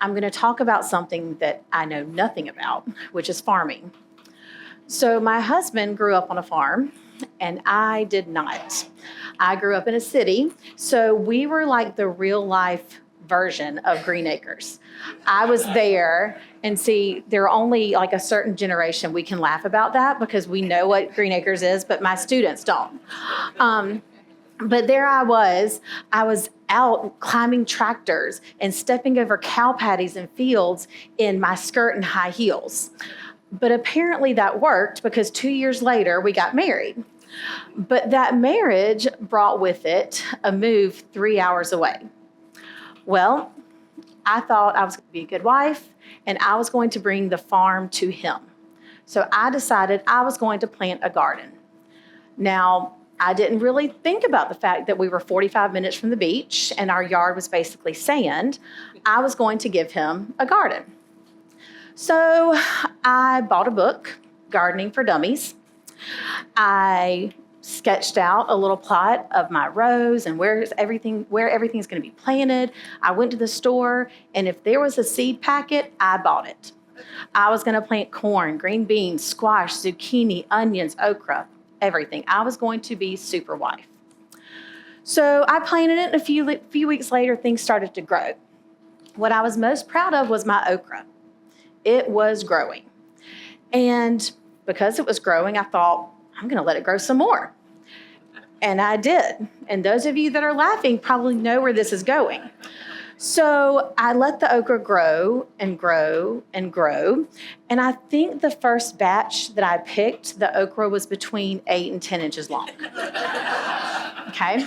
I'm going to talk about something that I know nothing about, which is farming. So my husband grew up on a farm, and I did not. I grew up in a city, so we were like the real life version of Green Acres. I was there, and see, there are only like a certain generation we can laugh about that because we know what Green Acres is, but my students don't. But there I was out climbing tractors and stepping over cow patties and fields in my skirt and high heels. But apparently that worked because 2 years later we got married. But that marriage brought with it a move 3 hours away. Well, I thought I was going to be a good wife and I was going to bring the farm to him. So I decided I was going to plant a garden. Now, I didn't really think about the fact that we were 45 minutes from the beach and our yard was basically sand. I was going to give him a garden. So I bought a book, Gardening for Dummies. I sketched out a little plot of my rows and where everything's going to be planted. I went to the store, and if there was a seed packet, I bought it. I was going to plant corn, green beans, squash, zucchini, onions, okra, everything. I was going to be super wife. So I planted it, and a few weeks later, things started to grow. What I was most proud of was my okra. It was growing. And because it was growing, I thought, I'm going to let it grow some more. And I did. And those of you that are laughing probably know where this is going. So I let the okra grow and grow and grow. And I think the first batch that I picked, the okra was between 8 and 10 inches long. Okay.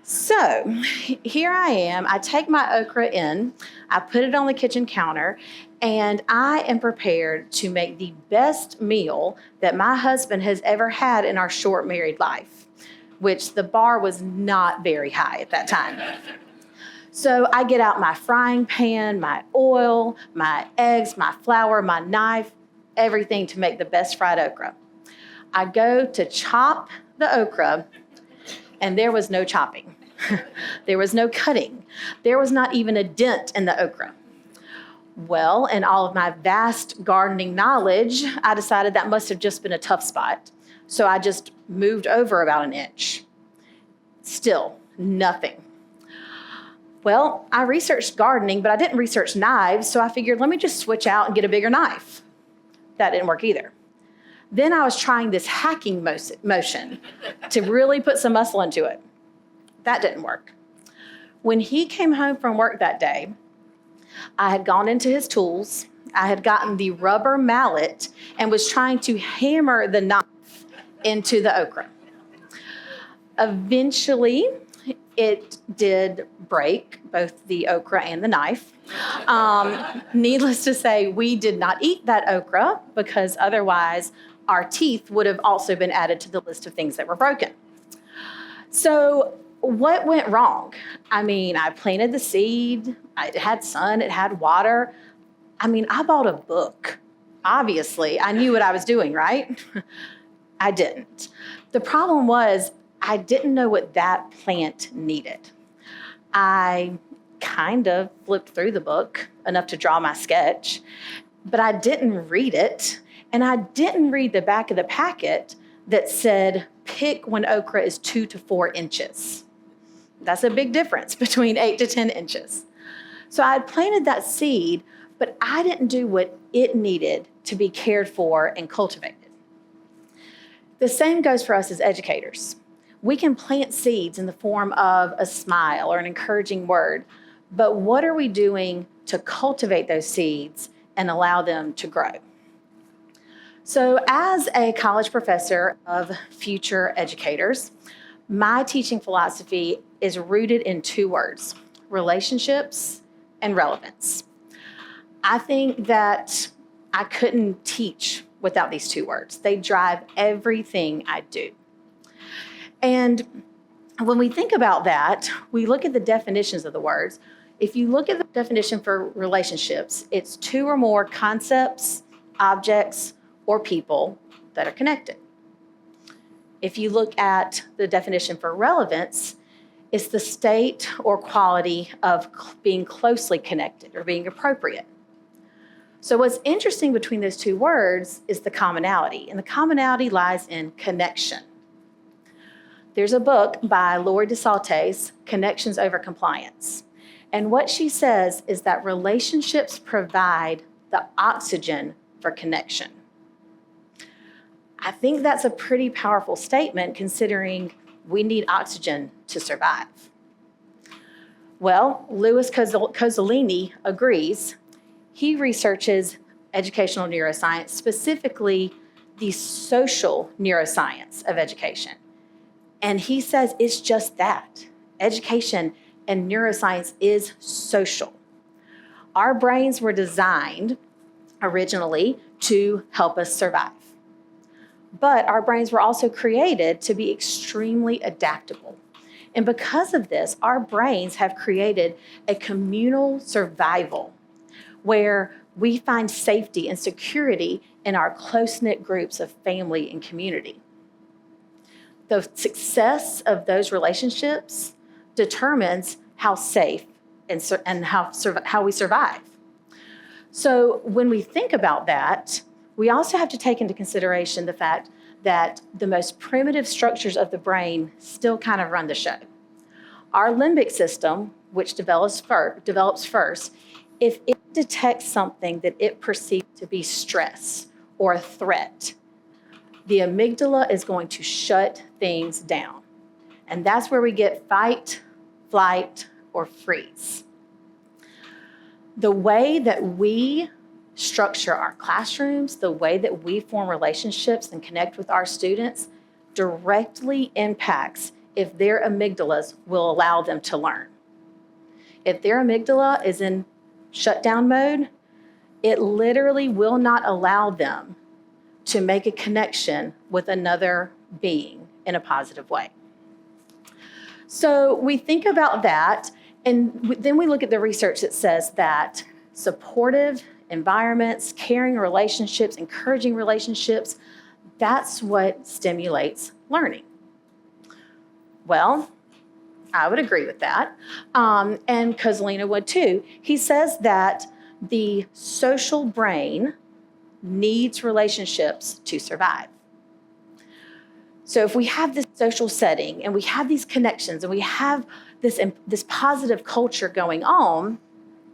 So here I am. I take my okra in, I put it on the kitchen counter, and I am prepared to make the best meal that my husband has ever had in our short married life, which the bar was not very high at that time. So I get out my frying pan, my oil, my eggs, my flour, my knife, everything to make the best fried okra. I go to chop the okra, and there was no chopping. There was no cutting. There was not even a dent in the okra. Well, in all of my vast gardening knowledge, I decided that must have just been a tough spot. So I just moved over about an inch. Still, nothing. Well, I researched gardening, but I didn't research knives, so I figured, let me just switch out and get a bigger knife. That didn't work either. Then I was trying this hacking motion to really put some muscle into it. That didn't work. When he came home from work that day, I had gone into his tools. I had gotten the rubber mallet and was trying to hammer the knife into the okra. Eventually, it did break, both the okra and the knife. Needless to say, we did not eat that okra because otherwise our teeth would have also been added to the list of things that were broken. So what went wrong? I mean, I planted the seed, it had sun, it had water. I mean, I bought a book. Obviously, I knew what I was doing, right? I didn't. The problem was I didn't know what that plant needed. I kind of flipped through the book enough to draw my sketch, but I didn't read it, and I didn't read the back of the packet that said, pick when okra is 2 to 4 inches. That's a big difference between 8 to 10 inches. So I had planted that seed, but I didn't do what it needed to be cared for and cultivated. The same goes for us as educators. We can plant seeds in the form of a smile or an encouraging word, but what are we doing to cultivate those seeds and allow them to grow? So as a college professor of future educators, my teaching philosophy is rooted in 2 words, relationships and relevance. I think that I couldn't teach without these 2 words. They drive everything I do. And when we think about that, we look at the definitions of the words. If you look at the definition for relationships, it's 2 or more concepts, objects, or people that are connected. If you look at the definition for relevance, It's the state or quality of being closely connected or being appropriate. So what's interesting between those two words is the commonality, and the commonality lies in connection. There's a book by Lori DeSaltes, Connections Over Compliance. And what she says is that relationships provide the oxygen for connection. I think that's a pretty powerful statement considering we need oxygen to survive. Well, Louis Cozzolini agrees. He researches educational neuroscience, specifically the social neuroscience of education. And he says it's just that. Education and neuroscience is social. Our brains were designed originally to help us survive. But our brains were also created to be extremely adaptable. And because of this, our brains have created a communal survival where we find safety and security in our close-knit groups of family and community. The success of those relationships determines how safe and how we survive. So when we think about that, we also have to take into consideration the fact that the most primitive structures of the brain still kind of run the show. Our limbic system, which develops first, if it detects something that it perceives to be stress or a threat, the amygdala is going to shut things down. And that's where we get fight, flight, or freeze. The way that we structure our classrooms, the way that we form relationships and connect with our students directly impacts if their amygdalas will allow them to learn. If their amygdala is in shutdown mode, it literally will not allow them to make a connection with another being in a positive way. So we think about that, and then we look at the research that says that supportive environments, caring relationships, encouraging relationships, that's what stimulates learning. Well, I would agree with that. And Cozzolini would too. He says that the social brain needs relationships to survive. So if we have this social setting and we have these connections and we have this positive culture going on,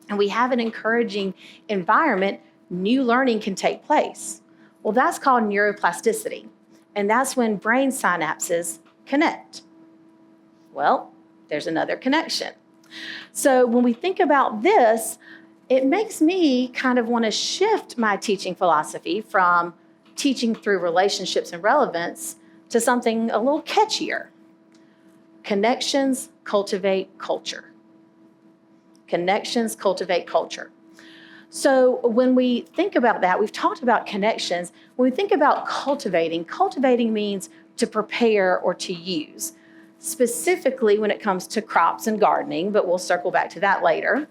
and we have an encouraging environment, new learning can take place. Well, that's called neuroplasticity, and that's when brain synapses connect. Well, there's another connection. So when we think about this, it makes me kind of want to shift my teaching philosophy from teaching through relationships and relevance to something a little catchier. Connections cultivate culture. Connections cultivate culture. So when we think about that, we've talked about connections. When we think about cultivating means to prepare or to use, specifically when it comes to crops and gardening, but we'll circle back to that later.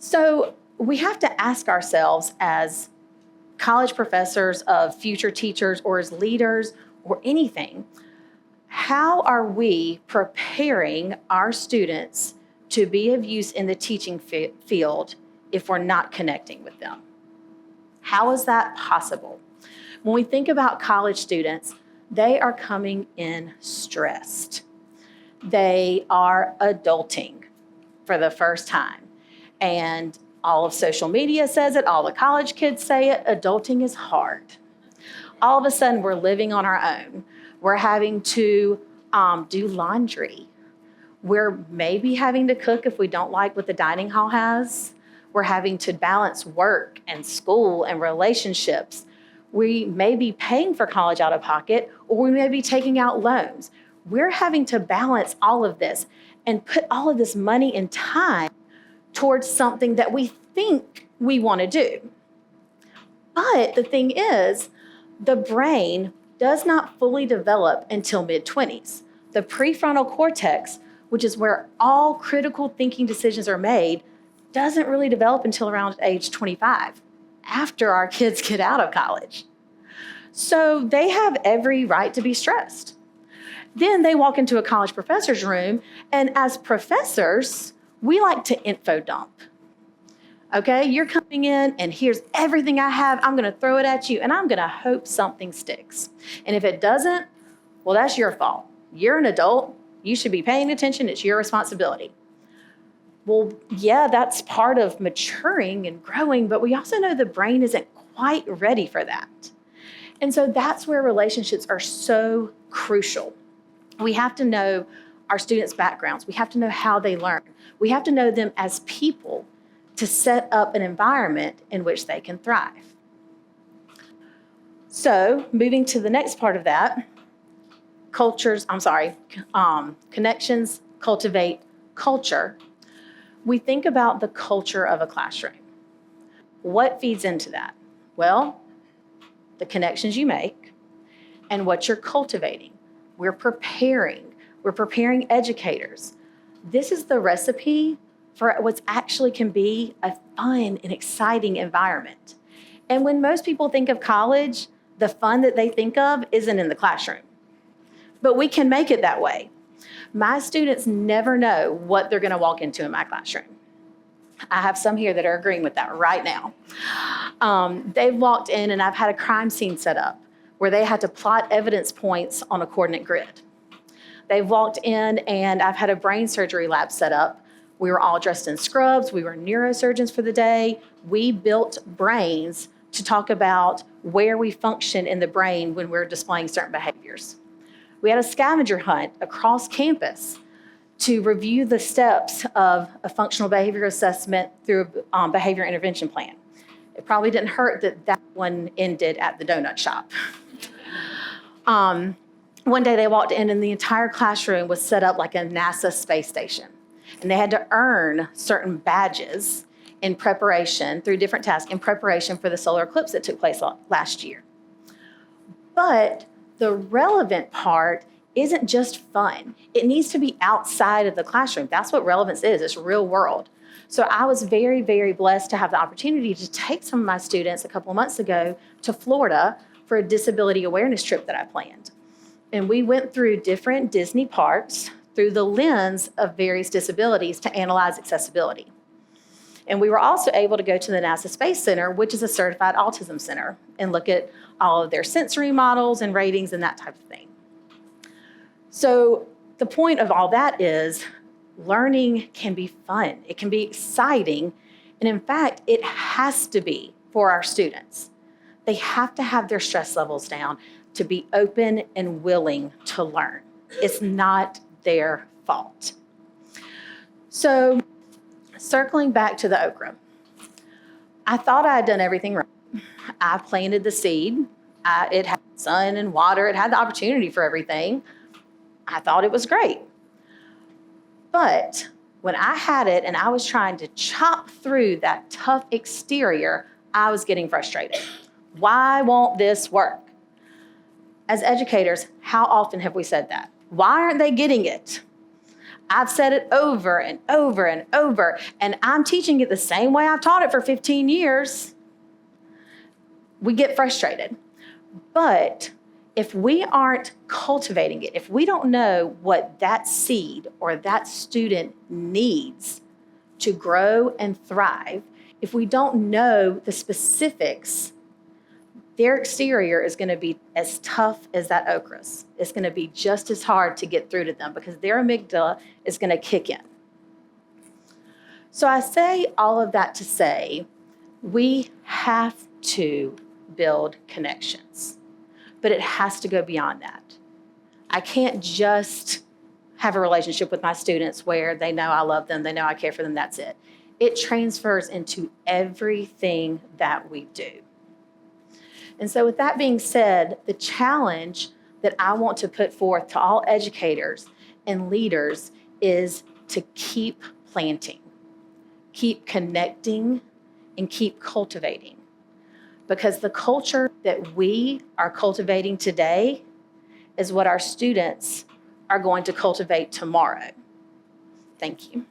So we have to ask ourselves as college professors of future teachers or as leaders or anything, how are we preparing our students to be of use in the teaching field if we're not connecting with them? How is that possible? When we think about college students, they are coming in stressed. They are adulting for the first time. And all of social media says it, all the college kids say it, adulting is hard. All of a sudden, we're living on our own. We're having to do laundry. We're maybe having to cook if we don't like what the dining hall has. We're having to balance work and school and relationships. We may be paying for college out of pocket, or we may be taking out loans. We're having to balance all of this and put all of this money and time towards something that we think we want to do. But the thing is, the brain does not fully develop until mid-20s. The prefrontal cortex, which is where all critical thinking decisions are made, doesn't really develop until around age 25, after our kids get out of college. So they have every right to be stressed. Then they walk into a college professor's room, and as professors, we like to info dump. Okay, you're coming in, and here's everything I have. I'm going to throw it at you, and I'm going to hope something sticks. And if it doesn't, well, that's your fault. You're an adult. You should be paying attention. It's your responsibility. Well, yeah, that's part of maturing and growing, but we also know the brain isn't quite ready for that. And so that's where relationships are so crucial. We have to know our students' backgrounds. We have to know how they learn. We have to know them as people to set up an environment in which they can thrive. So moving to the next part of that, connections cultivate culture. We think about the culture of a classroom. What feeds into that? Well, the connections you make and what you're cultivating. We're preparing educators. This is the recipe for what actually can be a fun and exciting environment. And when most people think of college, the fun that they think of isn't in the classroom. But we can make it that way. My students never know what they're going to walk into in my classroom. I have some here that are agreeing with that right now. They've walked in and I've had a crime scene set up where they had to plot evidence points on a coordinate grid. They've walked in and I've had a brain surgery lab set up. We were all dressed in scrubs. We were neurosurgeons for the day. We built brains to talk about where we function in the brain when we're displaying certain behaviors. We had a scavenger hunt across campus to review the steps of a functional behavior assessment through a behavior intervention plan. It probably didn't hurt that one ended at the donut shop. One day they walked in and the entire classroom was set up like a NASA space station. And they had to earn certain badges in preparation, through different tasks, in preparation for the solar eclipse that took place last year. But the relevant part isn't just fun. It needs to be outside of the classroom. That's what relevance is. It's real world. So I was very, very blessed to have the opportunity to take some of my students a couple of months ago to Florida for a disability awareness trip that I planned. And we went through different Disney parks through the lens of various disabilities to analyze accessibility. And we were also able to go to the NASA Space Center, which is a certified autism center, and look at all of their sensory models and ratings and that type of thing. So the point of all that is learning can be fun. It can be exciting. And in fact, it has to be for our students. They have to have their stress levels down to be open and willing to learn. It's not their fault. So circling back to the okra, I thought I had done everything right. I planted the seed. It had sun and water. It had the opportunity for everything. I thought it was great. But when I had it and I was trying to chop through that tough exterior, I was getting frustrated. Why won't this work? As educators, how often have we said that? Why aren't they getting it? I've said it over and over and over, and I'm teaching it the same way I've taught it for 15 years. We get frustrated. But if we aren't cultivating it, if we don't know what that seed or that student needs to grow and thrive, if we don't know the specifics, their exterior is going to be as tough as that okra's. It's going to be just as hard to get through to them because their amygdala is going to kick in. So I say all of that to say we have to build connections, but it has to go beyond that. I can't just have a relationship with my students where they know I love them, they know I care for them, that's it. It transfers into everything that we do. And so with that being said, the challenge that I want to put forth to all educators and leaders is to keep planting, keep connecting, and keep cultivating. Because the culture that we are cultivating today is what our students are going to cultivate tomorrow. Thank you.